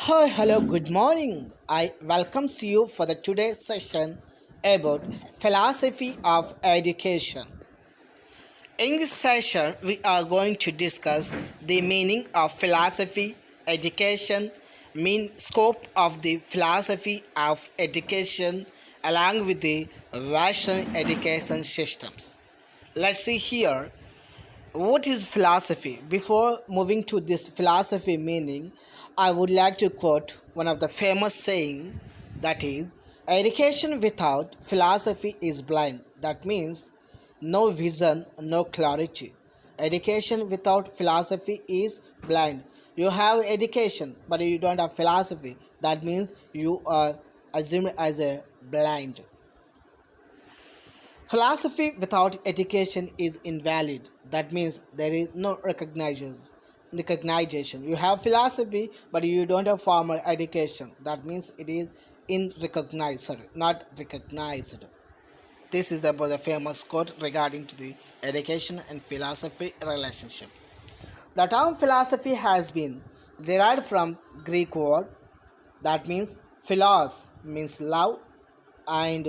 Hi, hello, good morning. I welcome you for the today's session about philosophy of education. In this session, we are going to discuss the meaning of philosophy, education, mean scope of the philosophy of education, along with the Western education systems. Let's see here what is philosophy. Before moving to this philosophy meaning, I would like to quote one of the famous saying, that is, education without philosophy is blind. That means no vision, no clarity. Education without philosophy is blind. You have education but you don't have philosophy. That means you are assumed as a blind. Philosophy without education is invalid. That means there is no recognition. Recognition. You have philosophy, but you don't have formal education. That means it is not recognized. This is about the famous quote regarding to the education and philosophy relationship. The term philosophy has been derived from Greek word that means philos means love and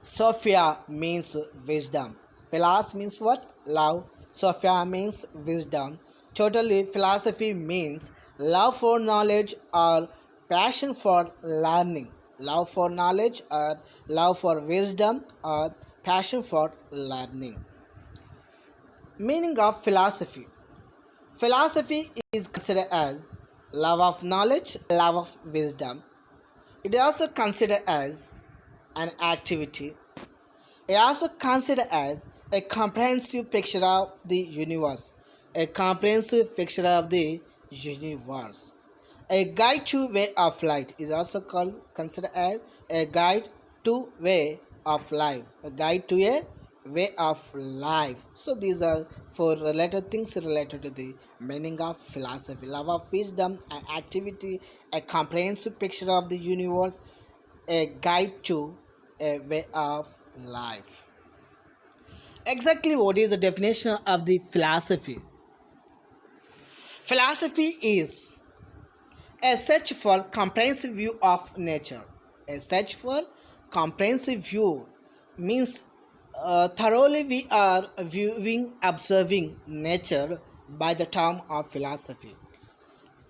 Sophia means wisdom. Philos means what? Love. Sophia means wisdom. Totally, philosophy means love for knowledge or passion for learning. Love for knowledge or love for wisdom or passion for learning. Meaning of philosophy. Philosophy is considered as love of knowledge, love of wisdom. It is also considered as an activity. It is also considered as a comprehensive picture of the universe. A comprehensive picture of the universe. A guide to way of life is also considered as a guide to way of life. A guide to a way of life. So these are four related things related to the meaning of philosophy. Love of wisdom, an activity, a comprehensive picture of the universe, a guide to a way of life. Exactly what is the definition of the philosophy? Philosophy is a search for comprehensive view of nature. A search for comprehensive view means thoroughly we are viewing, observing nature by the term of philosophy.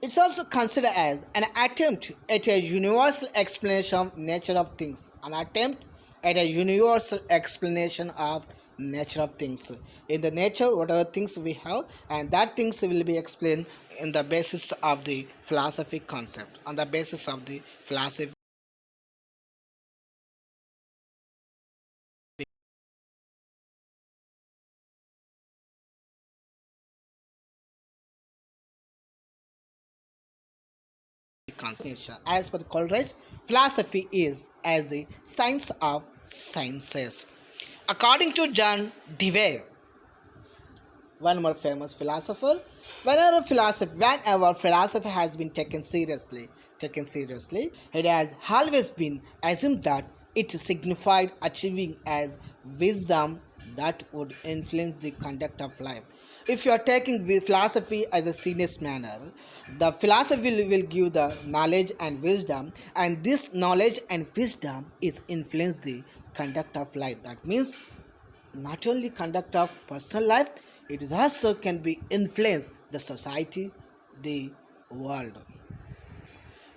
It's also considered as an attempt at a universal explanation of nature of things. An attempt at a universal explanation of nature of things. In the nature, whatever things we have, and that things will be explained in the basis of the philosophy concept, on the basis of the philosophy concept. As per the college, philosophy is as the science of sciences. According to John Dewey, one more famous philosopher, whenever philosophy has been taken seriously, it has always been assumed that it signified achieving as wisdom that would influence the conduct of life. If you are taking philosophy as a serious manner, the philosophy will give the knowledge and wisdom, and this knowledge and wisdom is influence the conduct of life. That means not only conduct of personal life, it is also can be influence the society, the world.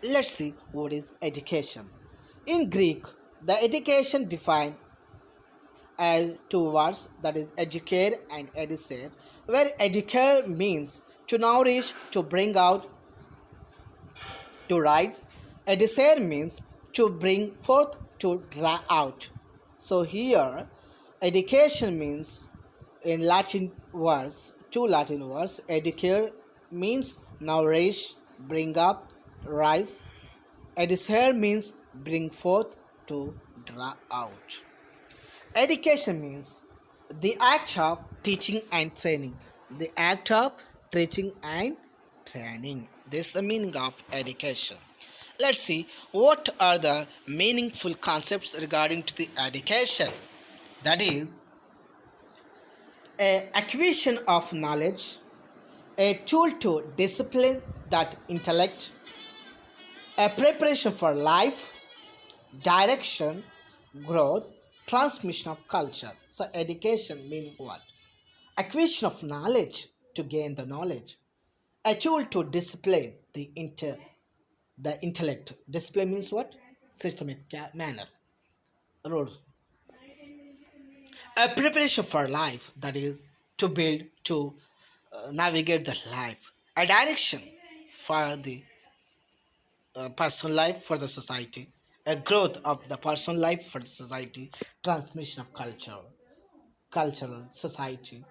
Let's see what is education. In Greek, the education defined as two words, that is educate and educate, where educate means to nourish, to bring out, to rise. Educate means to bring forth, to draw out. So here education means in Latin words, two Latin words. Educare means nourish, bring up, rise. Educare means bring forth, to draw out. Education means the act of teaching and training. The act of teaching and training. This is the meaning of education. Let's see what are the meaningful concepts regarding to the education. That is a acquisition of knowledge, a tool to discipline that intellect, A preparation for life, direction, growth, transmission of culture. So education means what? Acquisition of knowledge to gain the knowledge. A tool to discipline the intellect. Discipline means what? Systemic manner. Rules. A preparation for life, that is to build to navigate the life. A direction for the personal life for the society. A growth of the personal life for the society. Transmission of cultural society,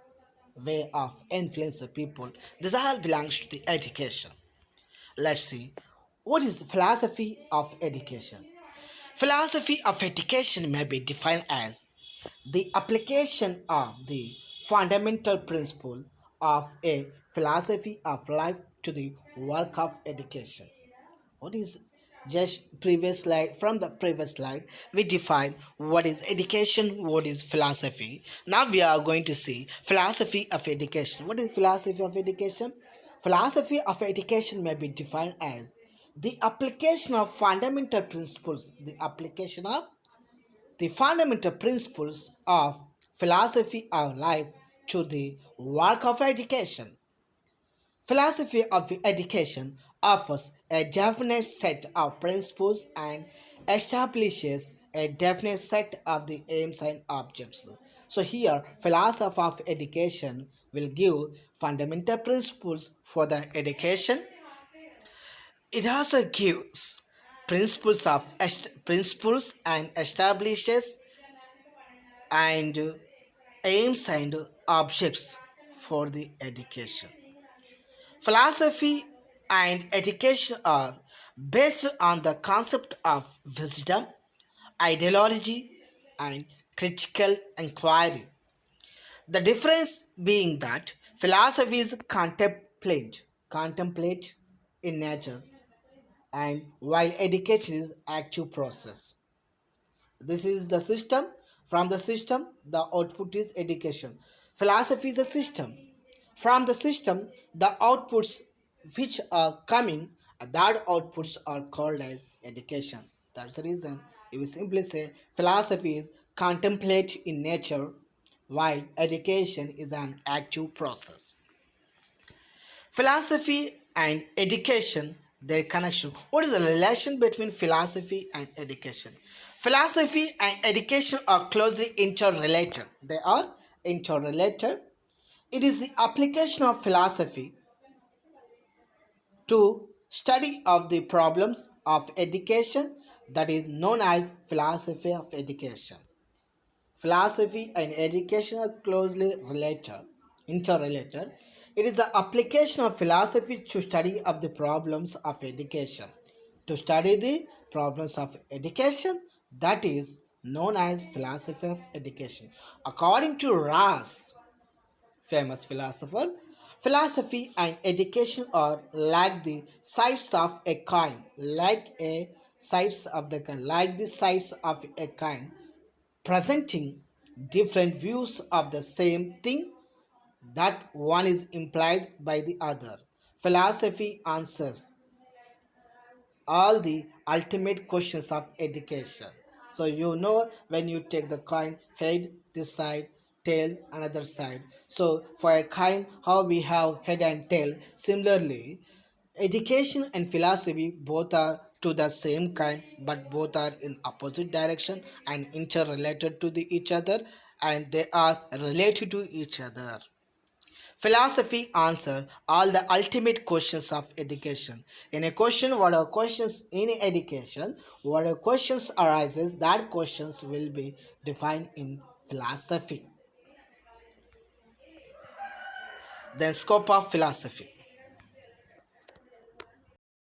way of influence the people. This all belongs to the education. Let's see, what is philosophy of education? Philosophy of education may be defined as the application of the fundamental principle of a philosophy of life to the work of education. What is just previous slide, from the previous slide we defined what is education, what is philosophy. Now we are going to see philosophy of education. What is philosophy of education? Philosophy of education may be defined as the application of fundamental principles, the application of the fundamental principles of philosophy of life to the work of education. Philosophy of education offers a definite set of principles and establishes a definite set of the aims and objects. So here, philosophy of education will give fundamental principles for the education. It also gives principles and establishes and aims and objects for the education. Philosophy and education are based on the concept of wisdom, ideology, and critical inquiry. The difference being that philosophy is contemplate in nature, and while education is active process. This is the system. From the system, the output is education. Philosophy is a system. From the system, the outputs which are coming, that outputs are called as education. That's the reason if we simply say philosophy is contemplate in nature, while education is an active process. Philosophy and education, their connection. What is the relation between philosophy and education? Philosophy and education are closely interrelated. They are interrelated. It is the application of philosophy to study of the problems of education that is known as philosophy of education. Philosophy and education are closely interrelated. It is the application of philosophy to study of the problems of education. To study the problems of education, that is known as philosophy of education. According to Ross, famous philosopher, philosophy and education are like the sides of a coin, like the sides of a coin, presenting different views of the same thing, that one is implied by the other. Philosophy answers all the ultimate questions of education. So you know, when you take the coin, head this side, tail another side. So for a coin, how we have head and tail. Similarly, education and philosophy both are to the same kind, but both are in opposite direction and interrelated to each other, and they are related to each other. Philosophy answer all the ultimate questions of education. In a question, what are questions in education? What are questions arises? That questions will be defined in philosophy. Then scope of philosophy.